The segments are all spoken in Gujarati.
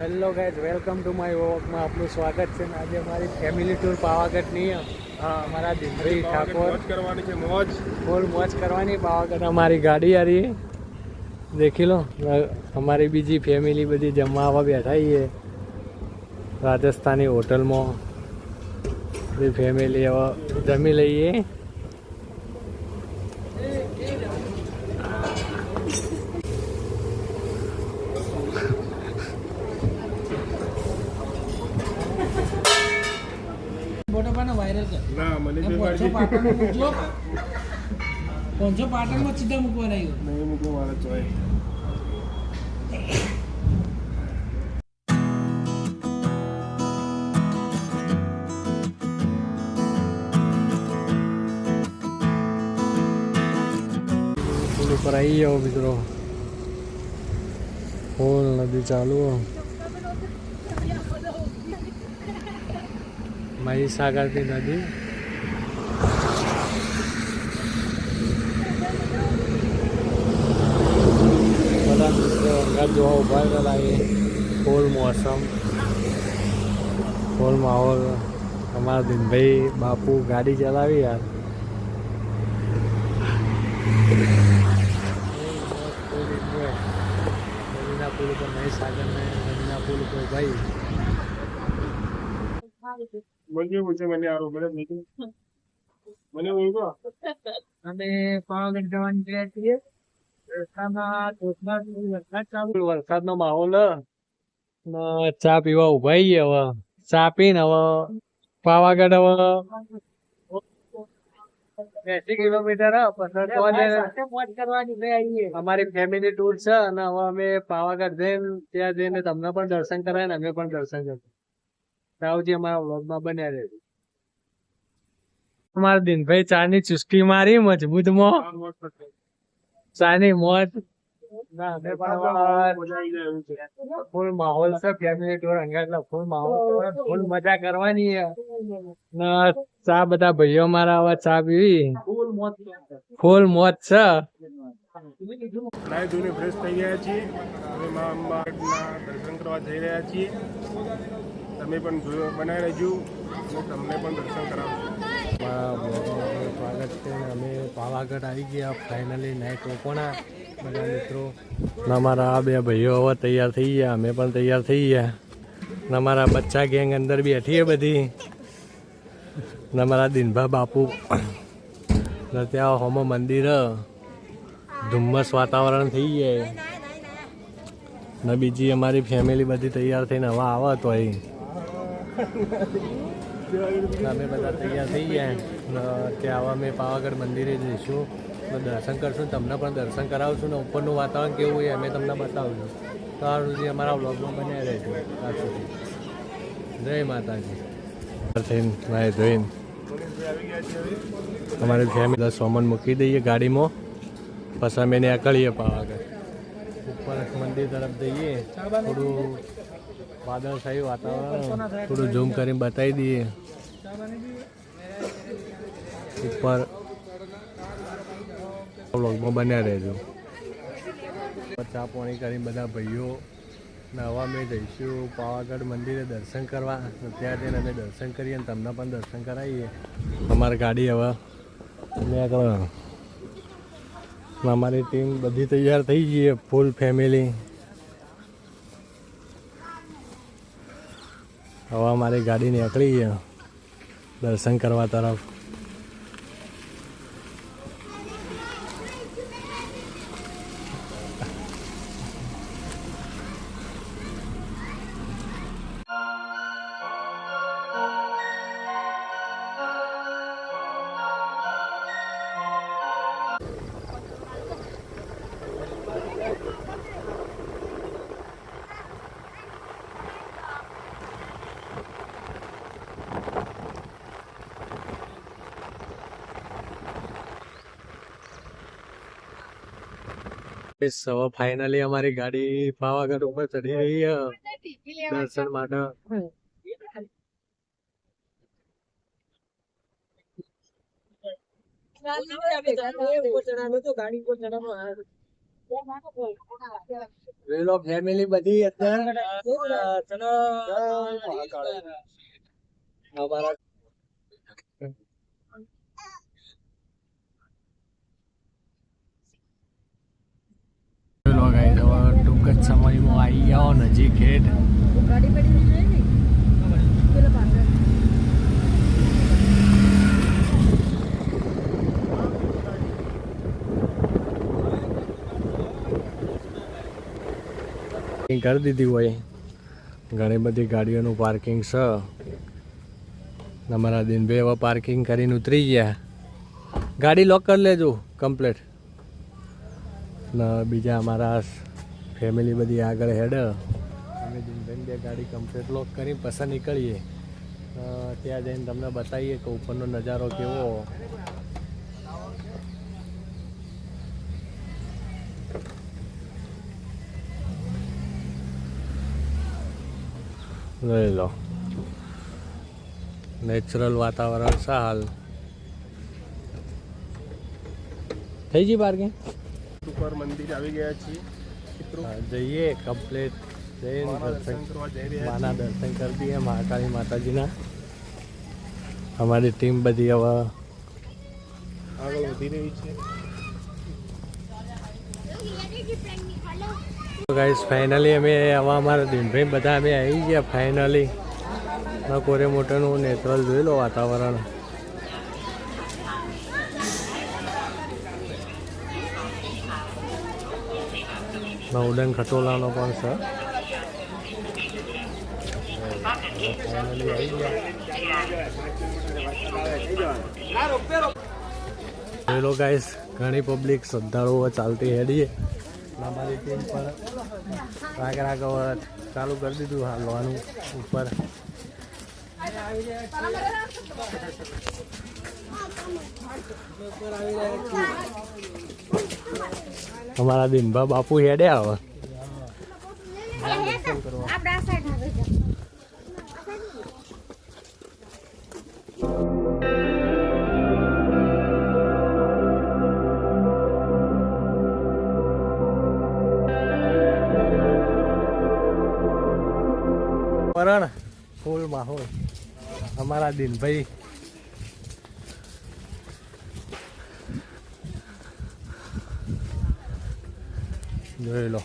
Hello guys, welcome to my વોકમાં આપનું સ્વાગત છે. આજે અમારી ફેમિલી ટૂર પાવાગઢની અમારા દિનભાઈ ઠાકોર કરવાની છે. મોજ ફૂલ મોજ કરવાની. પાવાગઢ અમારી ગાડી આ રહી દેખી લો. અમારી બીજી ફેમિલી બધી જમવા આવવા બેઠા છીએ રાજસ્થાની હોટલમાં. બધી ફેમિલી હવે જમી લઈએ. વાયરલ કર ના મને પોંચો પાટણમાં સીધા મૂકવા રહ્યો નહીં મૂકવું મારે ચોય. પુલ ઉપર આવી જાઓ મિત્રો. ફૂલ નદી ચાલુ. મહીસાગરની નદી. બધા મિત્રો અંગાત જોવા ઉભા રહેલા. ફૂલ મોસમ, ફૂલ માહોલ. અમારા દિનભાઈ બાપુ ગાડી ચલાવી યાર. નદીના પુલ ઉપર મહીસાગર ને નદીના પુલ ઉપર ભાઈ મને પૂછે મને આરો બરાબર નહીં મને ઓળખો. અમે પાવાગઢ જવાની ગયા છીએ. વરસાદનો માહોલ ને ચા પીવા ઉભા છીએ. હવે ચા પીને હવે પાવાગઢ હવે 80 કિલોમીટર અમારી ફેમિલી ટૂર છે અને હવે અમે પાવાગઢ જઈને ત્યાં જઈને તમને પણ દર્શન કરાય ને અમે પણ દર્શન કરીશું. રાવજી અમારા વ્લોગમાં બન્યા રહેજો. અમારા દિનભાઈ ચાની ચુસ્કી મારી મજબૂતમાં. ચાની મોજ. ફૂલ માહોલ છે. ફેમિલી ટૂર અંગાટલા ફૂલ માહોલ, ફૂલ મજા કરવાની. ચા બધા ભાઈઓ મારા હવે ચા પીવી. ફૂલ મોજ છે. નાઈ ધોઈને ફ્રેશ થઈ ગયા છીએ. અમે મા અંબાના દર્શન કરવા જઈ રહ્યા છીએ. તમે પણ બનાવી રહેજો અને તમને પણ દર્શન કરાવજો. સ્વાગત છે. અમે પાવાગઢ આવી ગયા ફાઇનલી. નાઈટ રોપોણા બધા મિત્રો. અમારા આ બે ભાઈઓ હવે તૈયાર થઈ ગયા. અમે પણ તૈયાર થઈ ગયા. અમારા બચ્ચા ગેંગ અંદર બેઠીએ બધી. અમારા દિનભા બાપુ ત્યાં હોમો મંદિર ધુમ્મસ વાતાવરણ થઈ જાય ને. બીજી અમારી ફેમિલી બધી તૈયાર થઈને હવે આવે તો અમે બધા તૈયાર થઈ ગયા. ત્યાં હવે અમે પાવાગઢ મંદિરે જઈશું, દર્શન કરશું, તમને પણ દર્શન કરાવશું ને ઉપરનું વાતાવરણ કેવું હોય અમે તમને બતાવશું. ત્યાર સુધી અમારા બ્લોગમાં બન્યા રહેજો. ત્યાર સુધી જય માતાજી. થઈને નાઈ ધોઈને અમારી ફેમિલી સોમન મૂકી દઈએ ગાડીમાં. પછી અમે નીકળીએ પાવાગઢ. ઉપર મંદિર તરફ જઈએ. થોડું વાદળછાયું વાતાવરણ થોડું ઝૂમ કરીને બતાવી દઈએ. ઉપર વ્લોગમાં બન્યા રહેજો. ચા પાણી કરીને બધા ભાઈઓ નવા અમે જઈશું પાવાગઢ મંદિરે દર્શન કરવા. ત્યાં જઈને અમે દર્શન કરીએ અને તમને પણ દર્શન કરાવીએ. અમારી ગાડી હવે નીકળે. અમારી ટીમ બધી તૈયાર થઈ ગઈ. Full family. હવે અમારી ગાડી નીકળી છે દર્શન કરવા તરફ. હવે ફાઇનલી અમારી ગાડી પાવાગઢ ઉપર ચડી રહી છે દર્શન માટે. ગાડી પર ચડાવવાનું વેલો ફેમિલી બધી અત્યારે અમારા ટૂંક જ સમયમાં આવી જાઓ નજીક હેઠ. કરી દીધી હોય ઘણી બધી ગાડીઓનું પાર્કિંગ છે. અમારા દિનભાઈ હવે પાર્કિંગ કરીને ઉતરી ગયા. ગાડી લોક કરી લેજો કમ્પ્લીટ. ને બીજા અમારા ફેમિલી બધી આગળ હેડ. અમે દિનભાઈ બે ગાડી કમ્પ્લીટ લોક કરી પસંદ નીકળીએ. ત્યાં જઈને તમને બતાવીએ કે ઉપરનો નજારો કેવો. લઈ લો નેચરલ વાતાવરણ છે હાલ. થઈ ગઈ પાર્કિંગ. ઉપર મંદિર આવી ગયા છીએ. જઈએ કમ્પ્લીટ જઈને દર્શન કરવા જઈ રહ્યા માના દર્શન કરી દઈએ મહાકાળી માતાજીના. અમારી ટીમ બધી હવે આગળ વધી રહી છે. ગાઈસ ફાઇનલી અમે હવે અમારા દિનભાઈ બધા અમે આવી ગયા ફાઇનલી. કોરે મોટરનું નેચરલ જોઈ લો વાતાવરણ. ઉડન ખટોલાનો પણ છે. ફાઇનલી આવી ગયા. જોઈ લો ગાઈસ ઘણી પબ્લિક શ્રદ્ધાળુઓ ચાલતી હેડીએ. અમારી ટીમ પર રાગ ચાલુ કરી દીધું હાલવાનું ઉપર. અમારા દિનભા બાપુ હેડે આવે. પરણ ફૂલ માહોલ. અમારા દિનભાઈ જોઈ લો.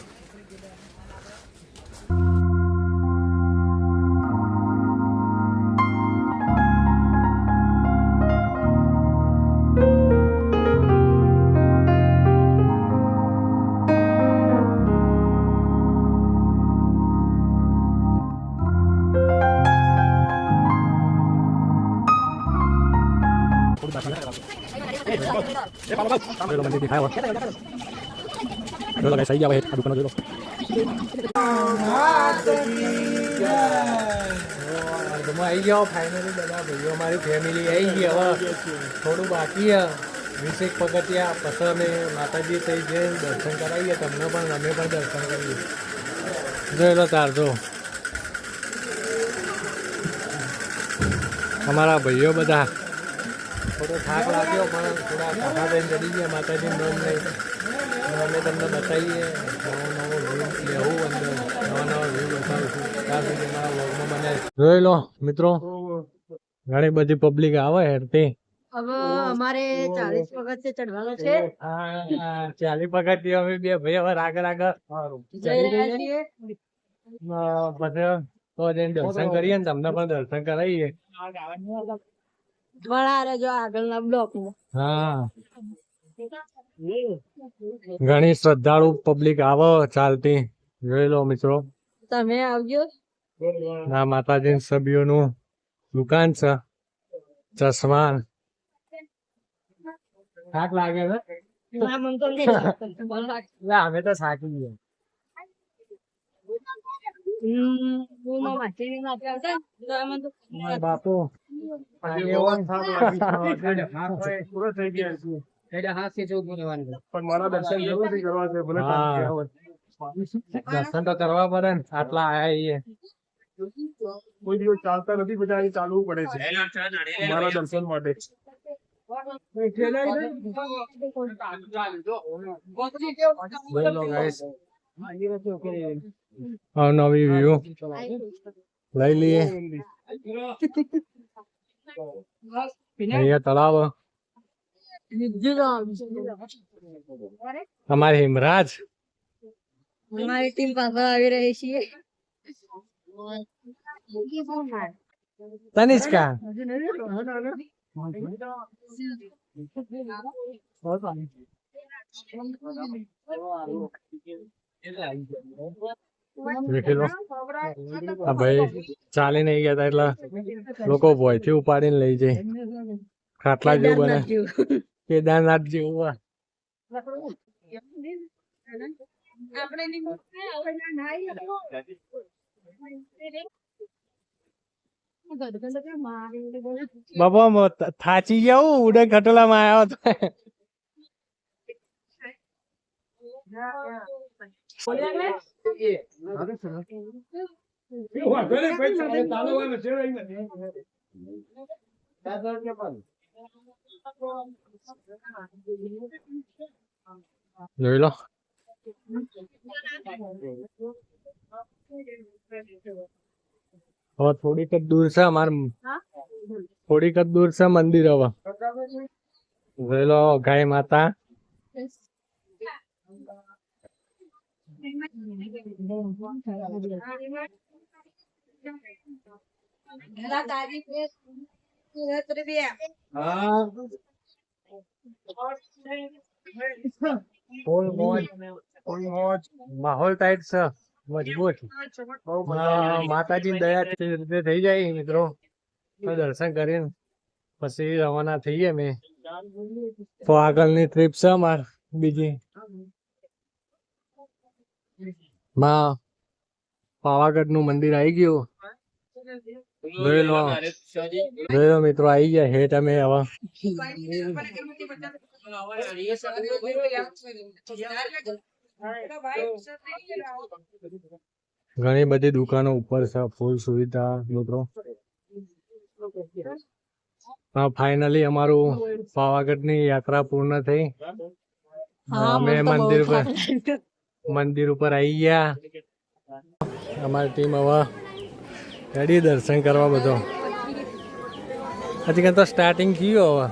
મંદિર દેખાય જોઈ લો સહી આવે આ દુકાનો જોઈ લો. આવી જાઓ ફાઇનલી બધા ભાઈઓ અમારી ફેમિલી આવી ગઈ. હવે થોડું બાકી 20 પગથિયા પછી અમે માતાજી થઈ જઈને દર્શન કરાવીએ તમને પણ. અમે પણ દર્શન કરીએ. જોઈ લો તારજો અમારા ભાઈઓ બધા. થોડો થાક લાગ્યો પણ થોડા ખાખા થઈને ચડી ગયા માતાજીનું નામ લઈને. અમે તમને બતાવીએ નવો વ્યૂ લેવું અંદર નવા વ્યૂ બતાવીશું. ત્યાં સુધી અમારા વ્લોગમાં બને. જોઈ લો મિત્રો ઘણી બધી પબ્લિક આવે હેરતી. હવે અમારે 40 પગથિયે ચડવાનો છે. 40 પગથિયે અમે બે ભાઈ હવે આગળ જઈ રહ્યા છીએ. પછી તો જઈને દર્શન કરીએ ને તમને પણ દર્શન કરાવીએ. વળા રહેજો આગળના બ્લોકમાં. હા ઘણી શ્રદ્ધાળુ પબ્લિક આવે ચાલતી. જોઈ લો મિત્રો તમે આવજો. આ માતાજી સભ્યોનું દુકાન છે. ચશ્મા થાક લાગે છે. મને તો નહીં અમે તો થાકી ગયા. બાપુ દર્શન તો કરવા પડે ને. આટલા આયા કોઈ દિવસ ચાલતા નથી બધા અહીં ચાલવું પડે છે મારા દર્શન માટે. જોઈ લો ગાઈસ નવી વ્યૂ લઈ લઈએ. અહીંયા તળાવ અમારે હિમરાજ અમારી ટીમ પાછળ આવી રહી છીએ. તનિષ્કા દેખી લો આ ભાઈ ચાલી નહીં ગયા હતા એટલે લોકો ભોયથી ઉપાડીને લઈ જાય. ખાટલા જેવું બને કેદારનાથ જેવું હોય. બાબા થાચી ગયા ઉડે ખટોલામાં આવ્યો તો જોઈ લો હવે થોડીક જ દૂર છે થોડીક જ દૂર છે મંદિર. હવે જોઈ લો ગાય માતા માહોલ ટાઈટ છે મજબૂત. માતાજી દયા રીતે થઈ જાય મિત્રો તો દર્શન કરીને પછી રવાના થઈએ અમે. તો આગળની ટ્રીપ છે અમાર બીજી માં પાવાગઢ નું મંદિર આવી ગયું. જોઈ લો મિત્રો આવી ગયા હેઠ અમે હવે ઘણી બધી દુકાનો ઉપર છે ફૂલ સુવિધા મિત્રો. ફાઇનલી અમારું પાવાગઢ ની યાત્રા પૂર્ણ થઈ. અમે મંદિર ઉપર આવી ગયા. અમારી ટીમ હવે રેડી દર્શન કરવા બધો. હજી તો સ્ટાર્ટિંગ થયું. હવે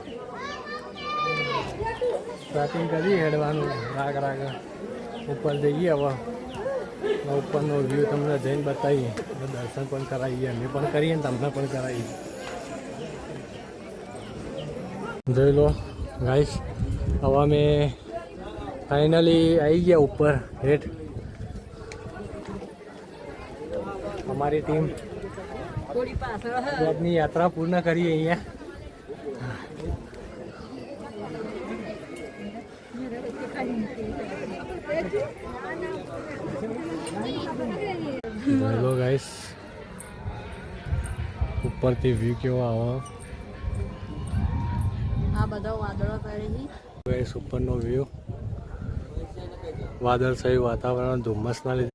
સ્ટાર્ટિંગ કરી હેડવાનું રાગ ઉપર જઈએ. હવે ઉપરનો વ્યૂ તમને જઈને બતાવીએ. દર્શન પણ કરાવીએ અમે પણ કરીએ ને તમને પણ કરાવીએ. જોઈ લો ગાઈસ હવે અમે ફાઇનલી આવી ગયા ઉપર હેઠ. અમારી ટીમ ની યાત્રા પૂર્ણ કરીએ અહીંયા. હેલો ગાઈસ ઉપરથી વ્યૂ કેવો આવે. આ બધા વાદળો કરી ગાઈસ ઉપરનો વ્યૂ વાદળછાયું વાતાવરણ ધુમ્મસના લીધે